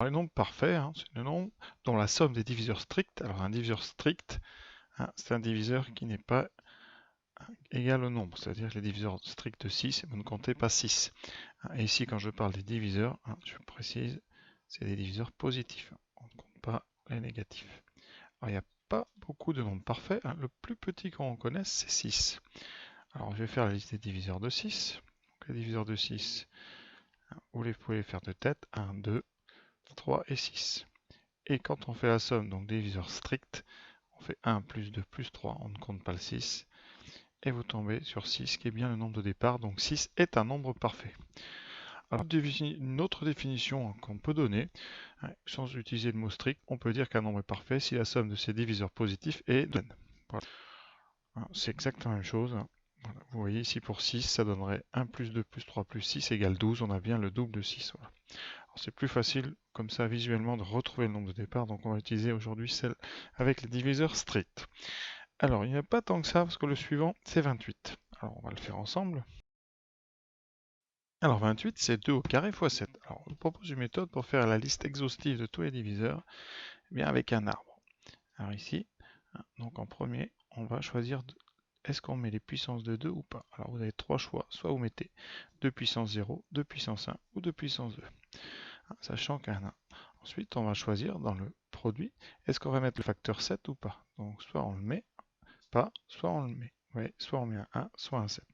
les nombres parfaits, hein, c'est le nombre dont la somme des diviseurs stricts. Alors un diviseur strict, hein, c'est un diviseur qui n'est pas égal au nombre, c'est-à-dire que les diviseurs stricts de 6, vous ne comptez pas 6. Et ici, quand je parle des diviseurs, hein, je précise, c'est des diviseurs positifs. On ne compte pas les négatifs. Alors, il n'y a pas beaucoup de nombres parfaits. Hein. Le plus petit qu'on connaisse, c'est 6. Alors, je vais faire la liste des diviseurs de 6. Donc, les diviseurs de 6, hein, vous pouvez les faire de tête. 1, 2, 3 et 6. Et quand on fait la somme, donc des diviseurs stricts, on fait 1 plus 2 plus 3, on ne compte pas le 6. Et vous tombez sur 6, qui est bien le nombre de départ. Donc 6 est un nombre parfait. Alors, une autre définition qu'on peut donner, hein, sans utiliser le mot strict, on peut dire qu'un nombre est parfait si la somme de ses diviseurs positifs est de n. Voilà. C'est exactement la même chose. Voilà. Vous voyez ici pour 6, ça donnerait 1 plus 2 plus 3 plus 6 égale 12. On a bien le double de 6. Voilà. C'est plus facile comme ça visuellement de retrouver le nombre de départ. Donc on va utiliser aujourd'hui celle avec les diviseurs stricts. Alors il n'y a pas tant que ça parce que le suivant c'est 28. Alors on va le faire ensemble. Alors 28, c'est 2 au carré fois 7. Alors, je vous propose une méthode pour faire la liste exhaustive de tous les diviseurs, eh bien avec un arbre. Alors ici, donc en premier, on va choisir est-ce qu'on met les puissances de 2 ou pas. Alors vous avez trois choix, soit vous mettez 2 puissance 0, 2 puissance 1 ou 2 puissance 2, sachant qu'un 1. Ensuite, on va choisir dans le produit, est-ce qu'on va mettre le facteur 7 ou pas. Donc soit on le met, pas, soit on le met. Ouais, soit on met un 1, soit un 7.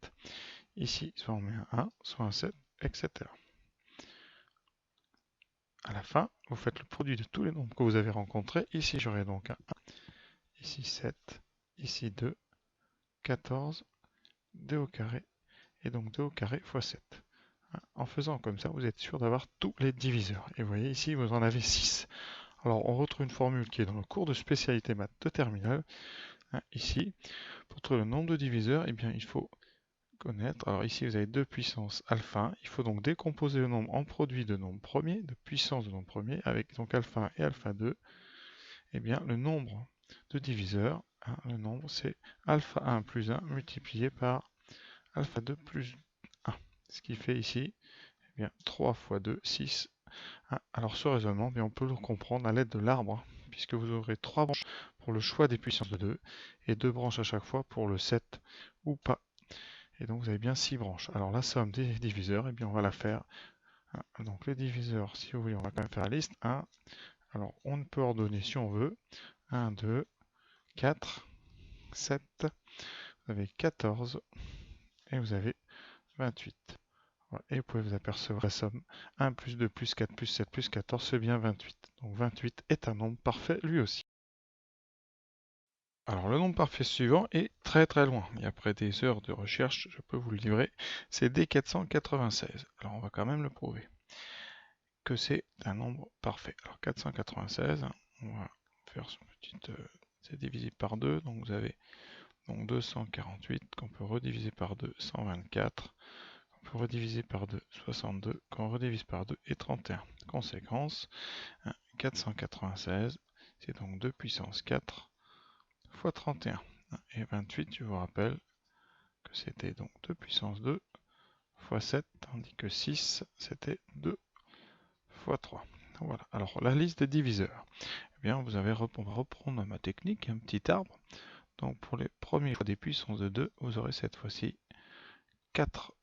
Ici, soit on met un 1, soit un 7, etc. À la fin, vous faites le produit de tous les nombres que vous avez rencontrés. Ici, j'aurai donc un 1, ici 7, ici 2, 14, 2 au carré, et donc 2 au carré fois 7. En faisant comme ça, vous êtes sûr d'avoir tous les diviseurs. Et vous voyez ici, vous en avez 6. Alors, on retrouve une formule qui est dans le cours de spécialité maths de terminale. Ici, pour trouver le nombre de diviseurs, eh bien, il faut connaître. Alors ici, vous avez 2 puissance alpha 1. Il faut donc décomposer le nombre en produit de nombres premiers, de puissance de nombres premiers, avec donc alpha 1 et alpha 2. Eh bien, le nombre de diviseurs, le nombre, c'est alpha 1 plus 1 multiplié par alpha 2 plus 1. Ce qui fait ici, eh bien, 3 fois 2, 6. Alors ce raisonnement, on peut le comprendre à l'aide de l'arbre, puisque vous aurez 3 branches pour le choix des puissances de 2, et 2 branches à chaque fois pour le 7 ou pas. Et donc vous avez bien 6 branches. Alors la somme des diviseurs, eh bien on va la faire. Donc les diviseurs, si vous voulez, on va quand même faire la liste. 1. Alors on peut ordonner si on veut. 1, 2, 4, 7. Vous avez 14 et vous avez 28. Voilà. Et vous pouvez vous apercevoir la somme. 1 plus 2 plus 4 plus 7 plus 14, c'est bien 28. Donc 28 est un nombre parfait lui aussi. Alors le nombre parfait suivant est très très loin, et après des heures de recherche, je peux vous le livrer, c'est D496. Alors on va quand même le prouver, que c'est un nombre parfait. Alors 496, on va faire ce petit, c'est divisé par 2, donc vous avez donc 248, qu'on peut rediviser par 2, 124, qu'on peut rediviser par 2, 62, qu'on redivise par 2 et 31. Conséquence, 496, c'est donc 2 puissance 4, fois 31. Et 28, je vous rappelle que c'était donc 2 puissance 2 fois 7, tandis que 6, c'était 2 fois 3. Voilà. Alors, la liste des diviseurs. Eh bien, on va reprendre ma technique, un petit arbre. Donc, pour les premiers fois des puissances de 2, vous aurez cette fois-ci 4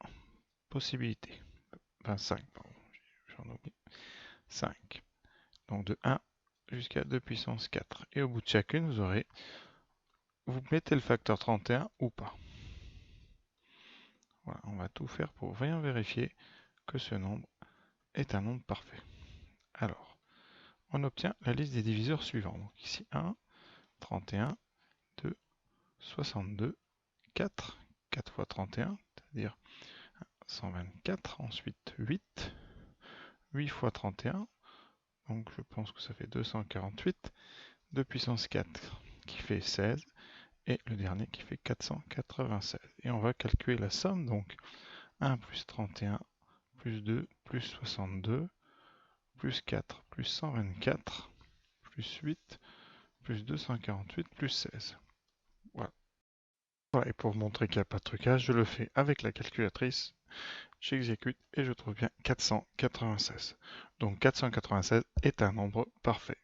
possibilités. 25, pardon, j'en oublie. 5. Donc, de 1 jusqu'à 2 puissance 4. Et au bout de chacune, vous mettez le facteur 31 ou pas. Voilà, on va tout faire pour bien vérifier que ce nombre est un nombre parfait. Alors, on obtient la liste des diviseurs suivants. Donc ici 1, 31, 2, 62, 4, 4 fois 31, c'est-à-dire 124, ensuite 8, 8 fois 31, donc je pense que ça fait 248, 2 puissance 4 qui fait 16, et le dernier qui fait 496. Et on va calculer la somme, donc 1 plus 31, plus 2, plus 62, plus 4, plus 124, plus 8, plus 248, plus 16. Voilà. Voilà. Et pour vous montrer qu'il n'y a pas de trucage, je le fais avec la calculatrice, j'exécute et je trouve bien 496. Donc 496 est un nombre parfait.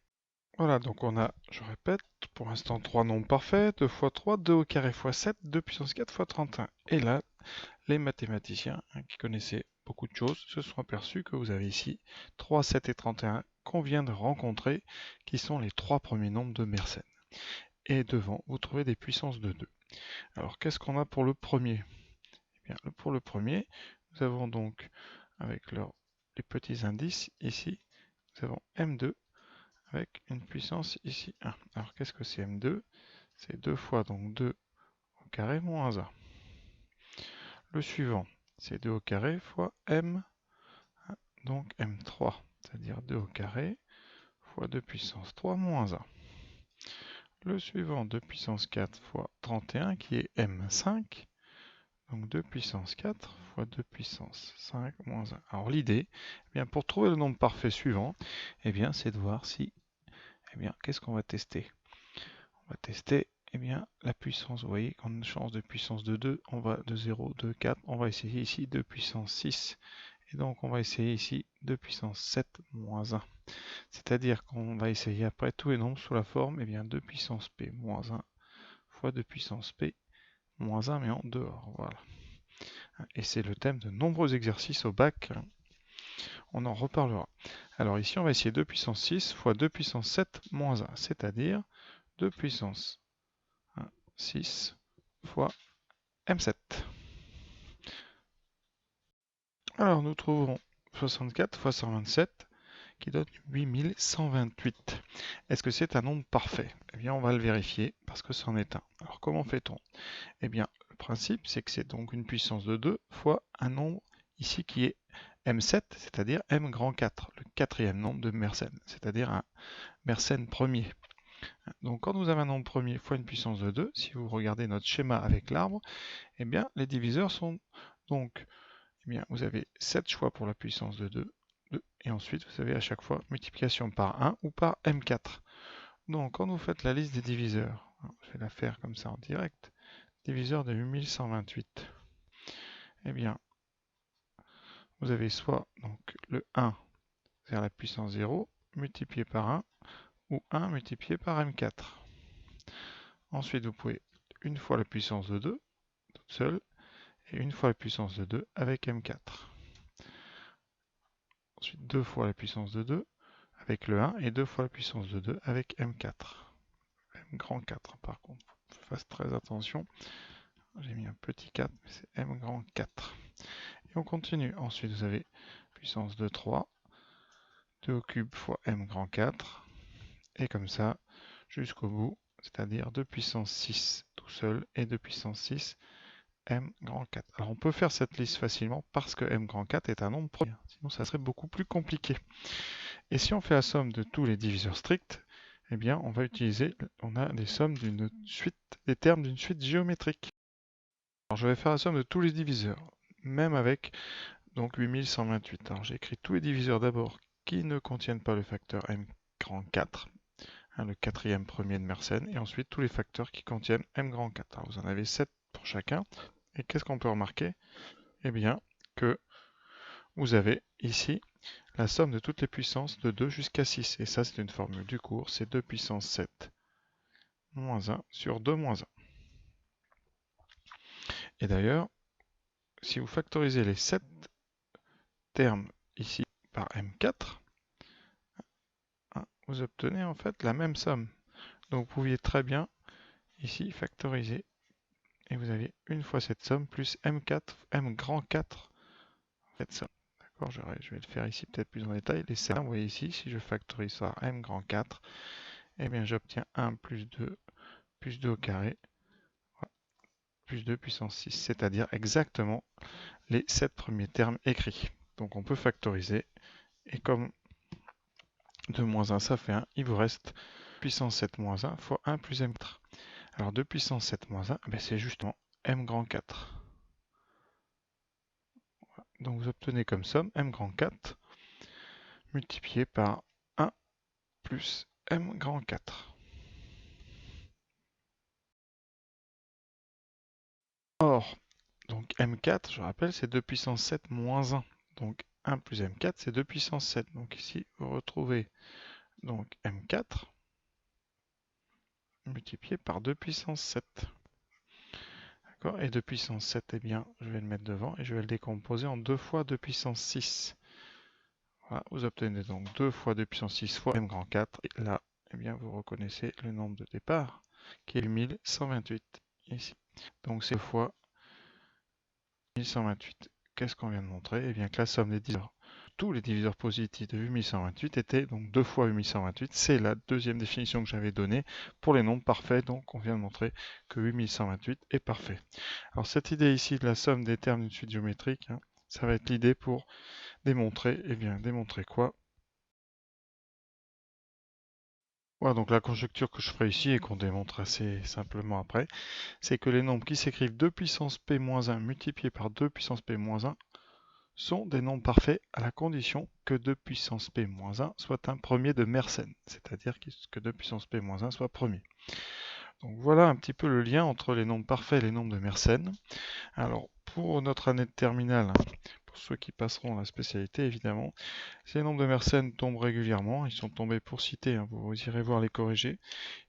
Voilà, donc on a, je répète, pour l'instant 3 nombres parfaits, 2 fois 3, 2 au carré fois 7, 2 puissance 4 fois 31. Et là, les mathématiciens qui connaissaient beaucoup de choses se sont aperçus que vous avez ici 3, 7 et 31 qu'on vient de rencontrer, qui sont les 3 premiers nombres de Mersenne. Et devant, vous trouvez des puissances de 2. Alors, qu'est-ce qu'on a pour le premier? Eh bien, pour le premier, nous avons donc, avec les petits indices ici, nous avons M2 avec une puissance ici 1. Alors, qu'est-ce que c'est M2? C'est 2 fois donc 2 au carré moins 1. Le suivant, c'est 2 au carré fois M, donc M3, c'est-à-dire 2 au carré fois 2 puissance 3 moins 1. Le suivant, 2 puissance 4 fois 31, qui est M5, donc 2 puissance 4 fois 2 puissance 5 moins 1. Alors l'idée, eh bien, pour trouver le nombre parfait suivant, eh bien, c'est de voir si, eh bien, qu'est-ce qu'on va tester? On va tester eh bien, la puissance. Vous voyez, quand on change de puissance de 2, on va de 0, 2, 4. On va essayer ici 2 puissance 6. Et donc, on va essayer ici 2 puissance 7 moins 1. C'est-à-dire qu'on va essayer après tous les nombres sous la forme eh bien, 2 puissance p moins 1 fois 2 puissance p moins 1, mais en dehors. Voilà. Et c'est le thème de nombreux exercices au bac. On en reparlera. Alors ici, on va essayer 2 puissance 6 fois 2 puissance 7 moins 1, c'est-à-dire 2 puissance 6 fois M7. Alors nous trouverons 64 fois 127 qui donne 8128. Est-ce que c'est un nombre parfait? Eh bien on va le vérifier parce que c'en est un. Alors comment fait-on? Eh bien le principe c'est que c'est donc une puissance de 2 fois un nombre ici qui est M7, c'est-à-dire M grand 4, le quatrième nombre de Mersenne, c'est-à-dire un Mersenne premier. Donc quand vous avez un nombre premier fois une puissance de 2, si vous regardez notre schéma avec l'arbre, eh bien les diviseurs sont donc, eh bien, vous avez 7 choix pour la puissance de 2, et ensuite vous avez à chaque fois multiplication par 1 ou par M4. Donc quand vous faites la liste des diviseurs, je vais la faire comme ça en direct, diviseur de 8128, eh bien vous avez soit donc le 1 vers la puissance 0 multiplié par 1 ou 1 multiplié par M4. Ensuite vous pouvez une fois la puissance de 2 toute seule et une fois la puissance de 2 avec M4. Ensuite 2 fois la puissance de 2 avec le 1 et 2 fois la puissance de 2 avec M4. M grand 4 par contre, fasse très attention. J'ai mis un petit 4, mais c'est M grand 4. Et on continue. Ensuite, vous avez puissance de 3, 2 au cube fois M grand 4. Et comme ça, jusqu'au bout, c'est-à-dire 2 puissance 6 tout seul et 2 puissance 6 M grand 4. Alors on peut faire cette liste facilement parce que M grand 4 est un nombre premier. Sinon, ça serait beaucoup plus compliqué. Et si on fait la somme de tous les diviseurs stricts, eh bien, on a des sommes d'une suite, des termes d'une suite géométrique. Alors, je vais faire la somme de tous les diviseurs, même avec donc 8128. Alors, j'ai écrit tous les diviseurs d'abord qui ne contiennent pas le facteur m grand 4, le quatrième premier de Mersenne, et ensuite tous les facteurs qui contiennent m grand 4. Alors, vous en avez 7 pour chacun. Et qu'est-ce qu'on peut remarquer? Eh bien, que vous avez ici la somme de toutes les puissances de 2 jusqu'à 6. Et ça, c'est une formule du cours, c'est 2 puissance 7 moins 1 sur 2 moins 1. Et d'ailleurs, si vous factorisez les 7 termes ici par M4, vous obtenez en fait la même somme. Donc vous pouviez très bien ici factoriser et vous avez une fois cette somme plus M4, M grand 4, cette somme. D'accord, je vais le faire ici peut-être plus en détail. Les 7, vous voyez ici, si je factorise ça à M grand 4, eh bien j'obtiens 1 plus 2 au carré, plus 2 puissance 6, c'est-à-dire exactement les 7 premiers termes écrits. Donc on peut factoriser, et comme 2 moins 1 ça fait 1, il vous reste puissance 7 moins 1 fois 1 plus M4. Alors 2 puissance 7 moins 1, ben c'est justement M grand 4. Donc vous obtenez comme somme M grand 4 multiplié par 1 plus M grand 4. Or, donc M4, je rappelle, c'est 2 puissance 7 moins 1. Donc 1 plus M4, c'est 2 puissance 7. Donc ici, vous retrouvez donc M4 multiplié par 2 puissance 7. D'accord? Et 2 puissance 7, eh bien, je vais le mettre devant et je vais le décomposer en 2 fois 2 puissance 6. Voilà, vous obtenez donc 2 fois 2 puissance 6 fois M grand 4. Et là, eh bien, vous reconnaissez le nombre de départ, qui est 1128, ici. Donc c'est 2 fois 1128. Qu'est-ce qu'on vient de montrer? Eh bien que la somme des diviseurs, tous les diviseurs positifs de 8128 étaient donc 2 fois 8128. C'est la deuxième définition que j'avais donnée pour les nombres parfaits. Donc on vient de montrer que 8128 est parfait. Alors cette idée ici de la somme des termes d'une suite géométrique, hein, ça va être l'idée pour démontrer, eh bien démontrer quoi? Voilà, donc la conjecture que je ferai ici et qu'on démontre assez simplement après, c'est que les nombres qui s'écrivent 2 puissance p-1 multipliés par 2 puissance p-1 sont des nombres parfaits à la condition que 2 puissance p-1 soit un premier de Mersenne, c'est-à-dire que 2 puissance p-1 soit premier. Donc voilà un petit peu le lien entre les nombres parfaits et les nombres de Mersenne. Alors pour notre année de terminale, pour ceux qui passeront la spécialité évidemment, ces nombres de Mersenne tombent régulièrement, ils sont tombés pour citer, hein, vous irez voir les corrigés.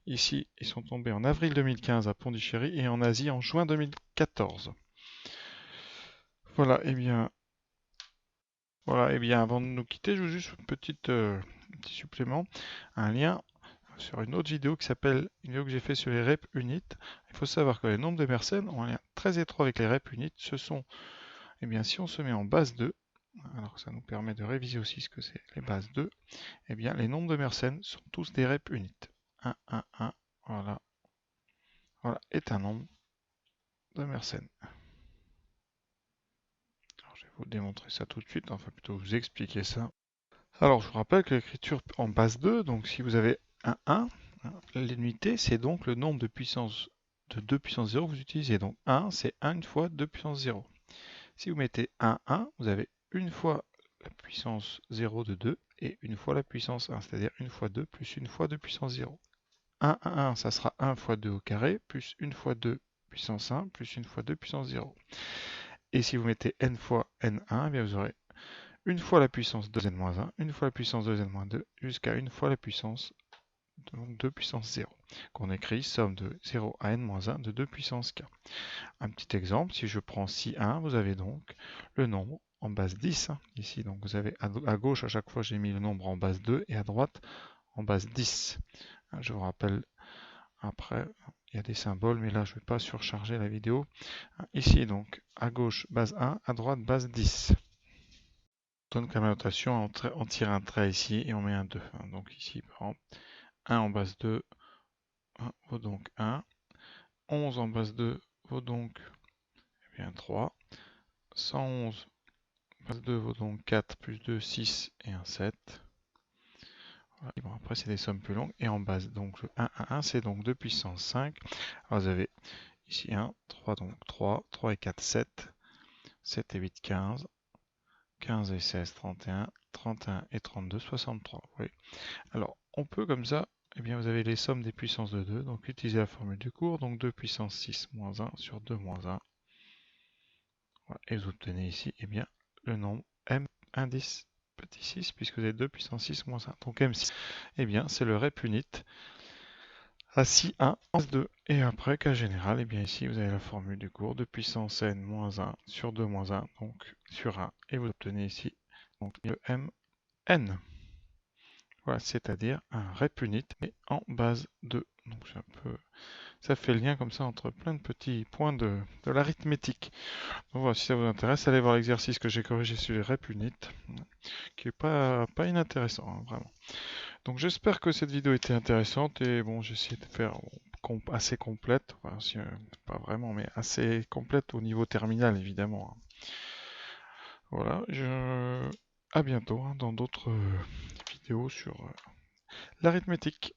Ici, ils sont tombés en avril 2015 à Pondichéry et en Asie en juin 2014. Voilà, et bien avant de nous quitter, je vous juste un petit supplément, un lien sur une autre vidéo qui s'appelle une vidéo que j'ai fait sur les rep unit. Il faut savoir que les nombres de Mersenne ont un lien très étroit avec les rep unit. Ce sont, eh bien, si on se met en base 2, alors ça nous permet de réviser aussi ce que c'est les bases 2, eh bien, les nombres de Mersenne sont tous des rep unit. 1, 1, 1, voilà, est un nombre de Mersenne. Alors, je vais vous démontrer ça tout de suite, enfin plutôt vous expliquer ça. Alors, je vous rappelle que l'écriture en base 2, donc si vous avez un 1, l'unité, c'est donc le nombre de puissance de 2 puissance 0 que vous utilisez. Donc 1, c'est 1 fois 2 puissance 0. Si vous mettez 1, 1, vous avez une fois la puissance 0 de 2 et une fois la puissance 1, c'est-à-dire une fois 2 plus une fois 2 puissance 0. 1, 1, 1, ça sera 1 fois 2 au carré, plus une fois 2 puissance 1, plus une fois 2 puissance 0. Et si vous mettez n fois n1, eh bien vous aurez une fois la puissance 2n-1, une fois la puissance 2n-2, jusqu'à une fois la puissance 2 puissance 0, qu'on écrit somme de 0 à n-1 de 2 puissance k. Un petit exemple, si je prends si 1, vous avez donc le nombre en base 10, ici, donc vous avez à gauche, à chaque fois j'ai mis le nombre en base 2, et à droite en base 10. Je vous rappelle, après, il y a des symboles, mais là je ne vais pas surcharger la vidéo. Ici, donc, à gauche, base 1, à droite, base 10. On donne comme notation, on tire un trait ici et on met un 2. Donc ici, par exemple, 1 en base 2 vaut donc 1. 11 en base 2 vaut donc eh bien, 3. 111 en base 2 vaut donc 4 plus 2, 6 et 1, 7. Voilà. Bon, après, c'est des sommes plus longues. Et en base, donc le 1, 1, 1, c'est donc 2 puissance 5. Alors, vous avez ici 1, 3, donc 3. 3 et 4, 7. 7 et 8, 15. 15 et 16, 31. 31 et 32, 63. Oui. Alors, on peut comme ça, eh bien, vous avez les sommes des puissances de 2. Donc, utilisez la formule du cours. Donc, 2 puissance 6 moins 1 sur 2 moins 1. Voilà. Et vous obtenez ici, eh bien, le nombre m indice petit 6, puisque vous avez 2 puissance 6 moins 1. Donc, m6, eh bien, c'est le rep unit à si 1 en 2. Et après, cas général, eh bien, ici, vous avez la formule du cours. 2 puissance n moins 1 sur 2 moins 1, donc sur 1. Et vous obtenez ici donc, le mn. Voilà, c'est-à-dire un rep unit, mais en base 2. Donc ça fait le lien comme ça entre plein de petits points de l'arithmétique. Donc voilà, si ça vous intéresse, allez voir l'exercice que j'ai corrigé sur les rep unit, qui est pas inintéressant, hein, vraiment. Donc j'espère que cette vidéo était intéressante, et bon, j'ai essayé de faire assez complète, enfin, si, pas vraiment, mais assez complète au niveau terminal, évidemment. Voilà, à bientôt, hein, dans d'autres vidéos sur l'arithmétique.